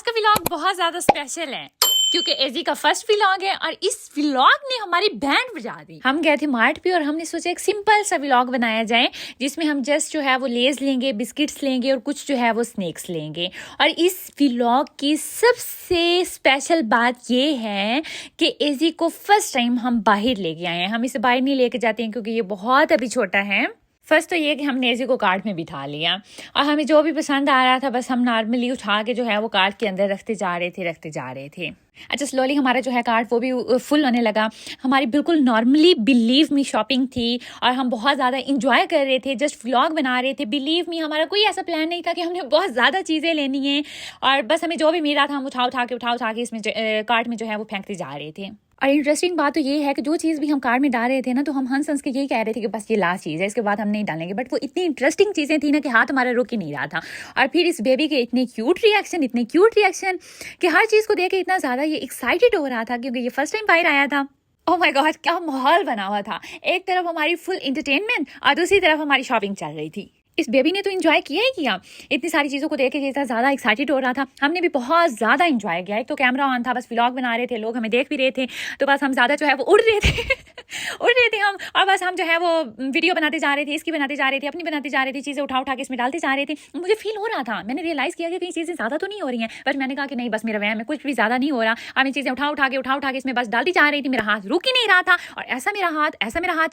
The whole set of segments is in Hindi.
आज का व्लॉग बहुत ज़्यादा स्पेशल है क्योंकि एजी का फर्स्ट व्लॉग है और इस व्लॉग ने हमारी बैंड बजा दी। हम गए थे मार्ट पे और हमने सोचा एक सिंपल सा व्लॉग बनाया जाए जिसमें हम जस्ट जो है वो लेज लेंगे, बिस्किट्स लेंगे और कुछ जो है वो स्नैक्स लेंगे। और इस व्लॉग की सबसे स्पेशल बात ये है कि एजी को फर्स्ट टाइम हम बाहर लेके आए हैं। हम इसे बाहर नहीं लेके जाते हैं क्योंकि ये बहुत अभी छोटा है। फर्स्ट तो ये कि हमने एजी को कार्ट में बिठा लिया और हमें जो भी पसंद आ रहा था बस हम नॉर्मली उठा के जो है वो कार्ट के अंदर रखते जा रहे थे। अच्छा, स्लोली हमारा जो है कार्ट वो भी फुल होने लगा। हमारी बिल्कुल नॉर्मली बिलीव मी शॉपिंग थी और हम बहुत ज़्यादा इंजॉय कर रहे थे, जस्ट व्लॉग बना रहे थे। बिलीव मी हमारा कोई ऐसा प्लान नहीं था कि हमने बहुत ज़्यादा चीज़ें लेनी है और बस हमें जो भी मिल रहा था हम उठा के इसमें कार्ट में जो है वो फेंकते जा रहे थे। और इंटरेस्टिंग बात तो ये है कि जो चीज़ भी हम कार्ट में डाल रहे थे ना तो हम हंस के यही कह रहे थे कि बस ये लास्ट चीज़ है, इसके बाद हम नहीं डालेंगे। बट वो इतनी इंटरेस्टिंग चीज़ें थी ना कि हाथ हमारा रुक ही नहीं रहा था। और फिर इस बेबी के इतने क्यूट रिएक्शन कि हर चीज़ को देख के इतना ज़्यादा ये एक्साइटेड हो रहा था क्योंकि ये फर्स्ट टाइम बाहर आया था। ओह माय गॉड, क्या माहौल बना हुआ था। एक तरफ हमारी फुल एंटरटेनमेंट और दूसरी तरफ हमारी शॉपिंग चल रही थी। इस बेबी ने तो एंजॉय किया ही किया, इतनी सारी चीज़ों को देख के इतना ज़्यादा एक्साइटेड हो रहा था। हमने भी बहुत ज़्यादा एंजॉय किया। एक तो कैमरा ऑन था, बस व्लॉग बना रहे थे, लोग हमें देख भी रहे थे, तो बस हम ज़्यादा जो है वो उड़ रहे थे हम। और बस हम जो है वो वीडियो बनाते जा रहे थे, इसकी बनाते जा रहे थे, अपनी बनाते जा रहे थे, चीज़ें उठा के इसमें डालते जा रहे थे। मुझे फील हो रहा था, मैंने रियलाइज़ किया कि कई चीज़ें ज़्यादा तो नहीं हो रही हैं, बट मैंने कहा कि नहीं, बस मेरा वहम है, कुछ भी ज़्यादा नहीं हो रहा। और मैं चीज़ें उठा के इसमें बस डालती जा रही थी। मेरा हाथ रुक ही नहीं रहा था और ऐसा मेरा हाथ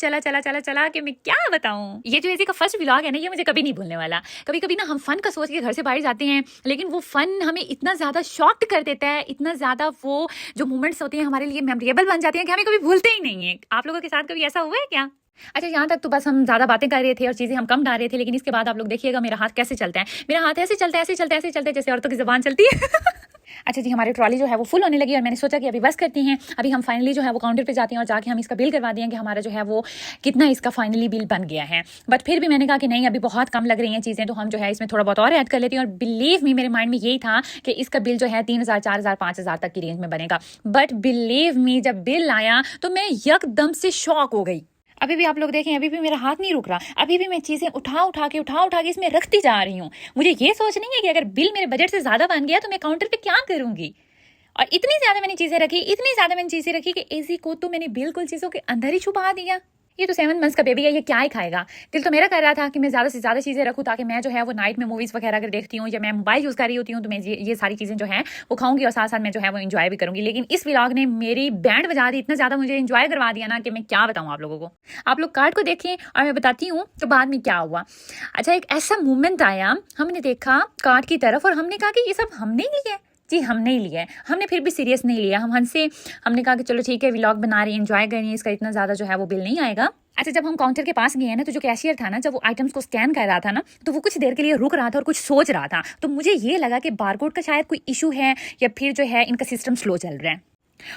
चला कि मैं क्या बताऊँ। ये जो एजी का फर्स्ट व्लॉग है ना, ये मुझे कभी नहीं भूलने वाला। कभी ना हम फन का सोच के घर से बाहर जाते हैं, लेकिन वो फन हमें इतना ज़्यादा शॉक्ड कर देता है, इतना ज़्यादा वो जो मोमेंट्स होते हैं हमारे लिए मेमोरेबल बन जाते हैं कि हमें कभी भूलते ही नहीं है। आप लोगों के साथ कभी ऐसा हुआ है क्या? अच्छा, यहाँ तक तो बस हम ज़्यादा बातें कर रहे थे और चीज़ें हम कम डाल रहे थे, लेकिन इसके बाद आप लोग देखिएगा मेरा हाथ कैसे चलता है। मेरा हाथ ऐसे चलता है जैसे औरतों की ज़बान चलती है। अच्छा जी, हमारी ट्रॉली जो है वो फुल होने लगी और मैंने सोचा कि अभी बस करती हैं। अभी हम फाइनली जो है वो काउंटर पे जाते हैं और जाके हम इसका बिल करवा दें कि हमारा जो है वो कितना इसका फाइनली बिल बन गया है। बट फिर भी मैंने कहा कि नहीं, अभी बहुत कम लग रही हैं चीज़ें, तो हम जो है इसमें थोड़ा बहुत और ऐड कर लेते हैं। और बिलीव मी, मेरे माइंड में यही था कि इसका बिल जो है 3000, 4000, 5000 तक की रेंज में बनेगा। बट बिलीव मी, जब बिल आया तो मैं यकदम से शॉक हो गई। अभी भी आप लोग देखें, अभी भी मेरा हाथ नहीं रुक रहा, अभी भी मैं चीज़ें उठा के इसमें रखती जा रही हूँ। मुझे ये सोच नहीं है कि अगर बिल मेरे बजट से ज़्यादा बन गया तो मैं काउंटर पे क्या करूँगी। और इतनी ज़्यादा मैंने चीज़ें रखी कि एजी को तो मैंने बिल्कुल चीज़ों के अंदर ही छुपा दिया। ये तो 7 मंथ्स का बेबी है, ये क्या ही खाएगा। दिल तो मेरा कर रहा था कि मैं ज़्यादा से ज़्यादा चीज़ें रखूँ ताकि मैं जो है वो नाइट में मूवीज़ वगैरह अगर देखती हूँ या मैं मोबाइल यूज़ कर रही होती हूँ तो मैं ये सारी चीज़ें जो है वो खाऊंगी और साथ साथ मैं जो है वो एंजॉय भी करूँगी। लेकिन इस व्लॉग ने मेरी बैंड बजा दी, इतना ज़्यादा मुझे एंजॉय करवा दिया ना कि मैं क्या बताऊँ आप लोगों को। आप लोग कार्ड को देखें और मैं बताती हूँ तो बाद में क्या हुआ। अच्छा, एक ऐसा मोमेंट आया, हमने देखा कार्ड की तरफ और हमने कहा कि ये सब हमने ही लिया है। जी, हमने ही लिया है। हमने फिर भी सीरियस नहीं लिया, हमने कहा कि चलो ठीक है, व्लॉग बना रही है, एंजॉय कर रही है, इसका इतना ज़्यादा जो है वो बिल नहीं आएगा। अच्छा, जब हम काउंटर के पास गए ना तो जो कैशियर था ना, जब वो आइटम्स को स्कैन कर रहा था ना, तो वो कुछ देर के लिए रुक रहा था और कुछ सोच रहा था। तो मुझे ये लगा कि बारकोड का शायद कोई इशू है या फिर जो है इनका सिस्टम स्लो चल रहा है।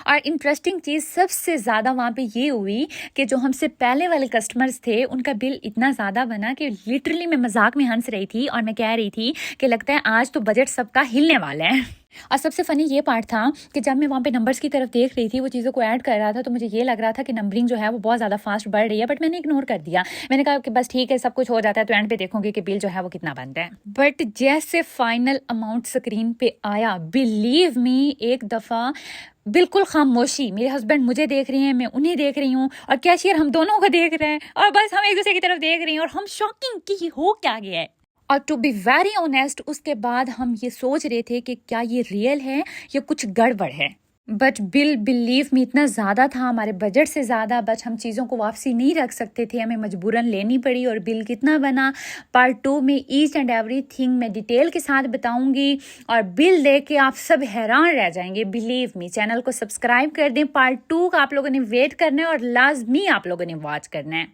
और इंटरेस्टिंग चीज़ सबसे ज़्यादा वहाँ पे ये हुई कि जो हमसे पहले वाले कस्टमर्स थे उनका बिल इतना ज़्यादा बना कि लिटरली मैं मजाक में हंस रही थी और मैं कह रही थी कि लगता है आज तो बजट सबका हिलने वाला है। और सबसे फनी ये पार्ट था कि जब मैं वहाँ पे नंबर्स की तरफ देख रही थी, वो चीज़ों को ऐड कर रहा था, तो मुझे ये लग रहा था कि नंबरिंग जो है वो बहुत ज़्यादा फास्ट बढ़ रही है। बट मैंने इग्नोर कर दिया। मैंने कहा कि बस ठीक है, सब कुछ हो जाता है तो एंड पे देखूंगी कि बिल जो है वो कितना बनता है। बट जैसे फाइनल अमाउंट स्क्रीन पे आया, बिलीव मी, एक दफ़ा बिल्कुल खामोशी। मेरे हस्बैंड मुझे देख रहे हैं, मैं उन्हें देख रही हूँ और कैशियर हम दोनों को देख रहे हैं और बस हम एक दूसरे की तरफ देख रही हैं और हम शॉकिंग कि हो क्या गया है। और टू बी वेरी ऑनेस्ट, उसके बाद हम ये सोच रहे थे कि क्या ये रियल है या कुछ गड़बड़ है। बट बिल, बिलीव मी, इतना ज़्यादा था, हमारे बजट से ज़्यादा। बट हम चीज़ों को वापसी नहीं रख सकते थे, हमें मजबूरन लेनी पड़ी। और बिल कितना बना, पार्ट 2 में ईच एंड एवरीथिंग मैं डिटेल के साथ बताऊंगी और बिल देख के आप सब हैरान रह जाएंगे। बिलीव मी, चैनल को सब्सक्राइब कर दें। पार्ट 2 का आप लोगों ने वेट करना है और लाजमी आप लोगों ने वॉच करना है।